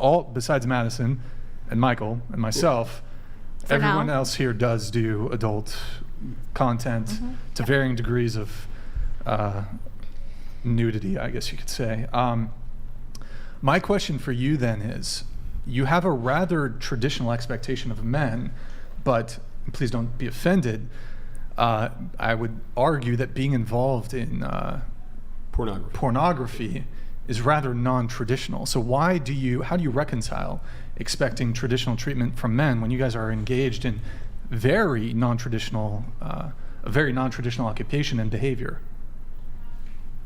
all besides Madison and Michael and myself, everyone else here does do adult content to varying degrees of nudity, I guess you could say. My question for you then is, you have a rather traditional expectation of men, but please don't be offended. I would argue that being involved in pornography is rather non-traditional. So how do you reconcile expecting traditional treatment from men when you guys are engaged in a very non-traditional occupation and behavior?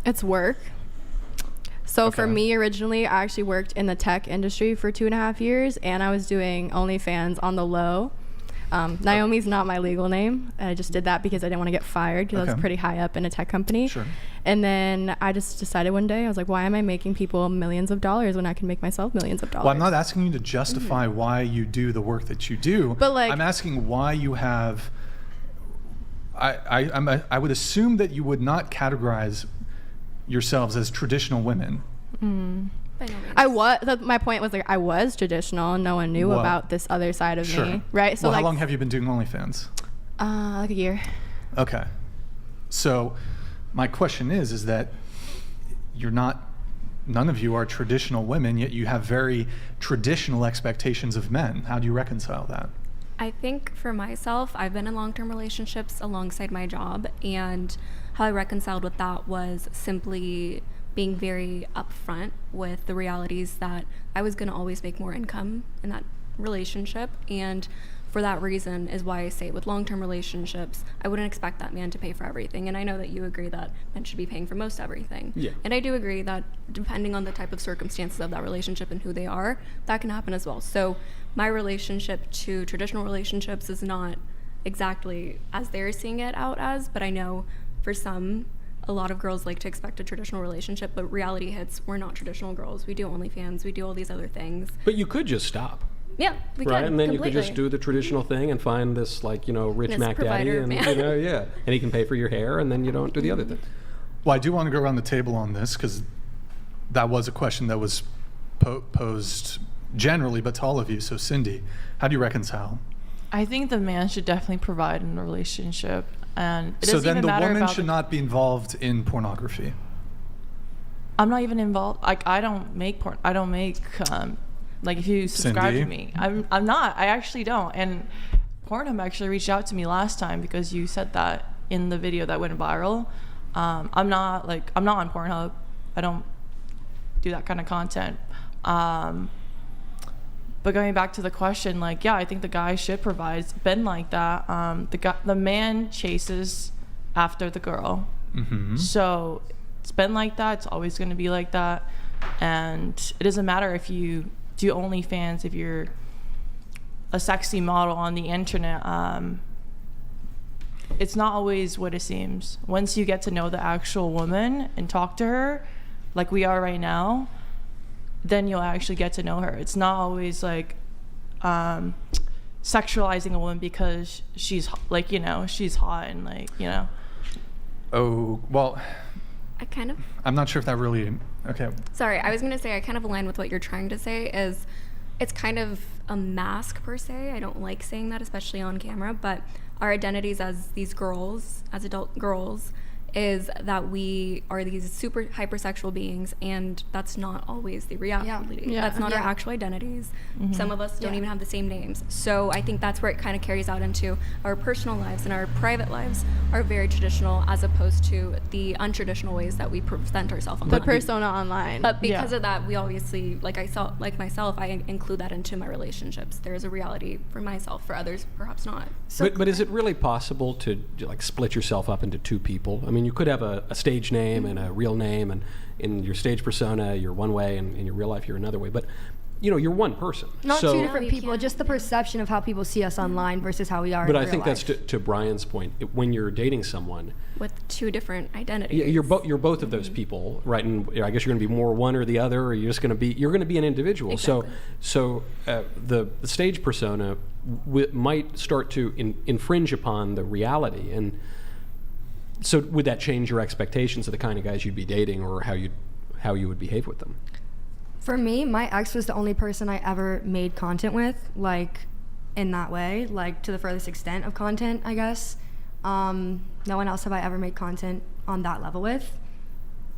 It's work. So for me, originally, I actually worked in the tech industry for 2.5 years, and I was doing OnlyFans on the low. Naomi's not my legal name. I just did that because I didn't want to get fired because I was pretty high up in a tech company. Sure. And then I just decided one day, I was like, why am I making people millions of dollars when I can make myself millions of dollars? Well, I'm not asking you to justify why you do the work that you do. But I'm asking why you have... I would assume that you would not categorize yourselves as traditional women. My point was, like, I was traditional and no one knew about this other side of me, right? So how long have you been doing OnlyFans? Like a year. Okay. So my question is that none of you are traditional women, yet you have very traditional expectations of men. How do you reconcile that? I think for myself, I've been in long-term relationships alongside my job, and how I reconciled with that was simply being very upfront with the realities that I was going to always make more income in that relationship. And for that reason is why I say with long-term relationships, I wouldn't expect that man to pay for everything. And I know that you agree that men should be paying for most everything. Yeah. And I do agree that depending on the type of circumstances of that relationship and who they are, that can happen as well. So my relationship to traditional relationships is not exactly as they're seeing it out as, but I know for some, a lot of girls like to expect a traditional relationship, but reality hits, we're not traditional girls. We do OnlyFans, we do all these other things. But you could just stop. Yeah, we right? can. And then completely. You could just do the traditional thing and find this, like, rich Mac daddy, and and he can pay for your hair, and then you don't do the other thing. Well, I do want to go around the table on this because that was a question that was posed generally, but to all of you. So, Cindy, how do you reconcile? I think the man should definitely provide in a relationship, and it so doesn't then even the matter woman about should not be involved in pornography. I'm not even involved. Like, I don't make porn. I don't make like, if you subscribe Cindy? to me, I'm not. I actually don't. And Pornhub actually reached out to me last time because you said that in the video that went viral. I'm not on Pornhub. I don't do that kind of content. But going back to the question, like, yeah, I think the guy should provide. It's been like that. The man chases after the girl. Mm-hmm. So it's been like that. It's always going to be like that. And it doesn't matter if you do OnlyFans, if you're a sexy model on the internet. It's not always what it seems. Once you get to know the actual woman and talk to her, like we are right now, then you'll actually get to know her. It's not always like sexualizing a woman because she's like, she's hot and like, Oh, well, I'm not sure if that really, okay. Sorry, I was going to say I kind of align with what you're trying to say is it's kind of a mask per se. I don't like saying that, especially on camera, but our identities as these girls, as adult girls, is that we are these super hypersexual beings, and that's not always the reality. Yeah. That's not our actual identities. Mm-hmm. Some of us don't even have the same names. So I think that's where it kind of carries out into our personal lives, and our private lives are very traditional as opposed to the untraditional ways that we present ourselves online. The persona online. But because of that, we obviously, like myself, I include that into my relationships. There is a reality for myself, for others perhaps not. So but is it really possible to like split yourself up into two people? I mean, you could have a stage name and a real name, and in your stage persona you're one way, and in your real life you're another way, but you're one person. Not two different people, just the perception of how people see us online versus how we are in real life. But I think that's to Brian's point. When you're dating someone with two different identities, you're both of those people, right? And I guess you're going to be more one or the other, or you're going to be an individual. Exactly. So the stage persona might start to infringe upon the reality. And so would that change your expectations of the kind of guys you'd be dating, or how you would behave with them? For me, my ex was the only person I ever made content with, like, in that way, like, to the furthest extent of content, I guess. No one else have I ever made content on that level with.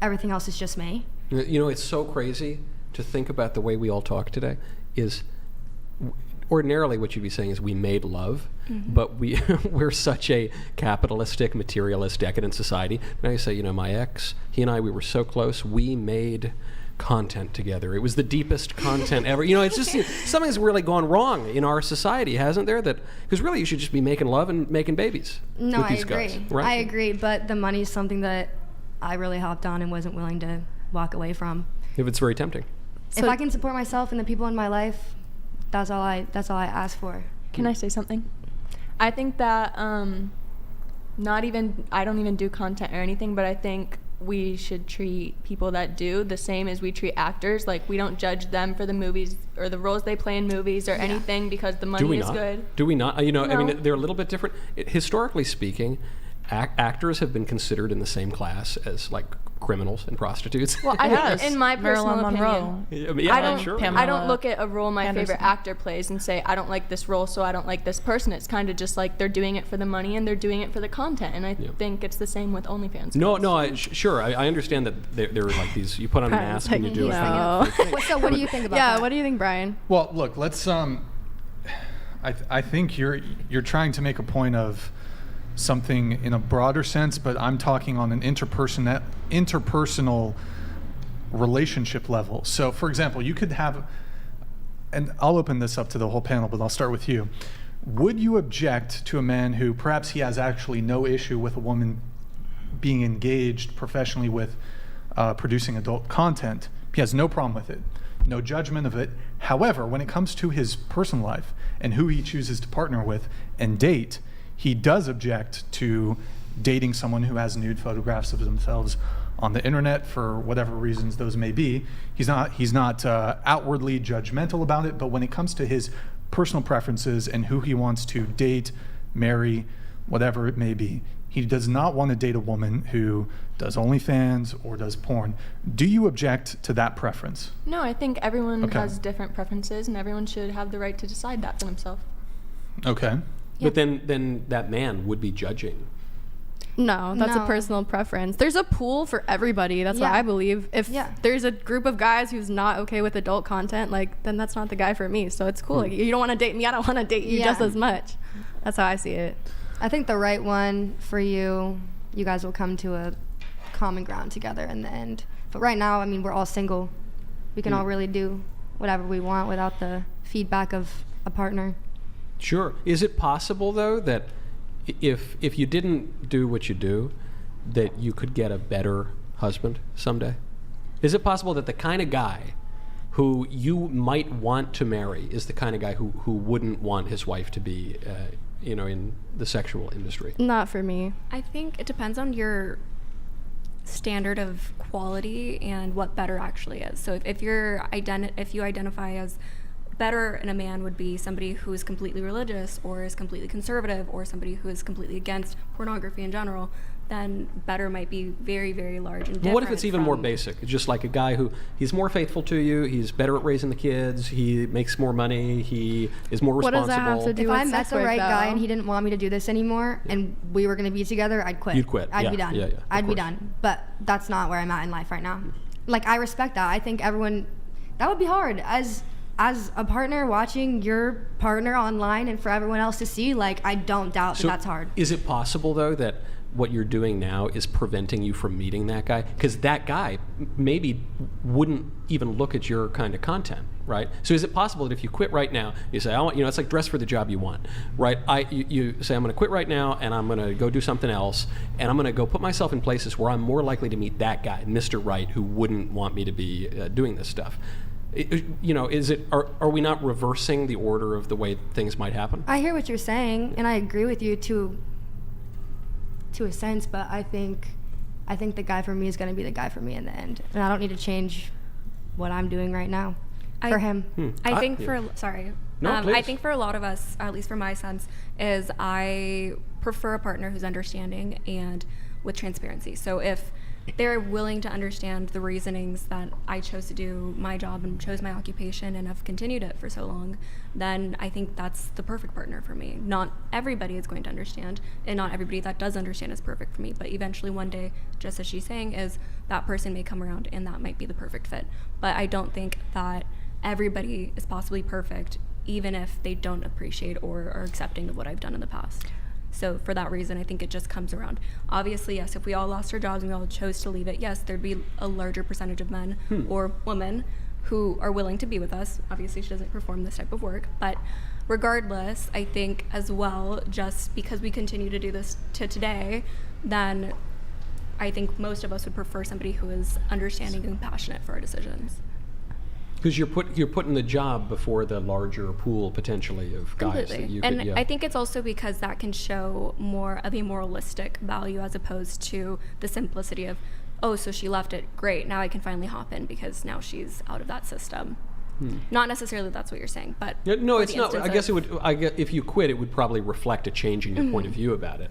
Everything else is just me. You know, it's so crazy to think about the way we all talk today is ordinarily what you'd be saying is we made love, but we're such a capitalistic, materialist, decadent society. Now you say, you know, my ex, he and I, we were so close, we made content together. It was the deepest content ever. You know, it's just something's really gone wrong in our society, hasn't there? That because really you should just be making love and making babies. No, with I these agree. Guys, right? I agree, but the money is something that I really hopped on and wasn't willing to walk away from. If it's very tempting. If I can support myself and the people in my life, that's all I ask for. Can I say something? I think that I don't even do content or anything, but I think we should treat people that do the same as we treat actors. Like, we don't judge them for the movies or the roles they play in movies or anything because the money is good. Do we not? You know, No. I mean, they're a little bit different. Historically speaking, actors have been considered in the same class as, like, criminals and prostitutes. Well, I think, in my personal Marilyn opinion, Monroe. I don't, sure. I don't look at a role my Anderson. favorite actor plays and say, I don't like this role, so I don't like this person. It's kind of just like they're doing it for the money and they're doing it for the content. And I think it's the same with OnlyFans. No, sure. I understand that they're like these, you put on a mask and you do a thing. No. So what do you think about Yeah, that? what do you think, Brian? Well, look, let's I think you're trying to make a point of something in a broader sense, but I'm talking on an interpersonal relationship level. So, for example, you could have, and I'll open this up to the whole panel, but I'll start with you. Would you object to a man who perhaps he has actually no issue with a woman being engaged professionally with producing adult content? He has no problem with it, no judgment of it. However, when it comes to his personal life and who he chooses to partner with and date, he does object to dating someone who has nude photographs of themselves on the internet for whatever reasons those may be. He's not outwardly judgmental about it, but when it comes to his personal preferences and who he wants to date, marry, whatever it may be, he does not want to date a woman who does OnlyFans or does porn. Do you object to that preference? No, I think everyone Okay. has different preferences and everyone should have the right to decide that for themselves. Okay. But then that man would be judging. No, that's a No. personal preference. There's a pool for everybody. That's what Yeah. I believe. If Yeah. there's a group of guys who's not okay with adult content, like, then that's not the guy for me. So it's cool. Like, you don't want to date me, I don't want to date you just Yeah. as much. That's how I see it. I think the right one for you guys will come to a common ground together in the end. But right now, I mean, we're all single. We can all really do whatever we want without the feedback of a partner. Sure. Is it possible, though, that if you didn't do what you do, that you could get a better husband someday? Is it possible that the kind of guy who you might want to marry is the kind of guy who wouldn't want his wife to be, in the sexual industry? Not for me. I think it depends on your standard of quality and what better actually is. So if you identify as better in a man would be somebody who is completely religious or is completely conservative or somebody who is completely against pornography in general, then better might be very, very large and different. But what if it's even more from- basic? It's just like a guy who, he's more faithful to you, he's better at raising the kids, he makes more money, he is more What does responsible. that have to do If with I met sex the work, right guy though? and he didn't want me to do this anymore and we were going to be together, I'd quit. You'd quit, I'd yeah, be done. yeah, of I'd be course. done. But that's not where I'm at in life right now. Like, I respect that. I think everyone, that would be hard as a partner watching your partner online and for everyone else to see. Like, I don't doubt that that's hard. Is it possible, though, that what you're doing now is preventing you from meeting that guy? Because that guy maybe wouldn't even look at your kind of content, right? So is it possible that if you quit right now, you say, I want, it's like dress for the job you want, right? You say, I'm going to quit right now and I'm going to go do something else and I'm going to go put myself in places where I'm more likely to meet that guy, Mr. Right, who wouldn't want me to be doing this stuff. Are we not reversing the order of the way things might happen? I hear what you're saying, and I agree with you to a sense, but I think the guy for me is going to be the guy for me in the end, and I don't need to change what I'm doing right now for him. I think yeah. No, I please. think for a lot of us, at least from my sense, is I prefer a partner who's understanding and with transparency. So if they're willing to understand the reasonings that I chose to do my job and chose my occupation and have continued it for so long, then I think that's the perfect partner for me. Not everybody is going to understand, and not everybody that does understand is perfect for me, but eventually one day, just as she's saying, is that person may come around and that might be the perfect fit. But I don't think that everybody is possibly perfect, even if they don't appreciate or are accepting of what I've done in the past. So for that reason, I think it just comes around. Obviously, yes, if we all lost our jobs and we all chose to leave it, yes, there'd be a larger percentage of men or women who are willing to be with us. Obviously, she doesn't perform this type of work. But regardless, I think as well, just because we continue to do this to today, then I think most of us would prefer somebody who is understanding and passionate for our decisions. Because you're putting the job before the larger pool potentially of guys. Completely. That you And could, yeah. I think it's also because that can show more of a moralistic value as opposed to the simplicity of, oh, so she left it, great, now I can finally hop in because now she's out of that system. Not necessarily that's what you're saying, but Yeah, no, for it's the not. instance I guess of- it would. If you quit, it would probably reflect a change in your point of view about it.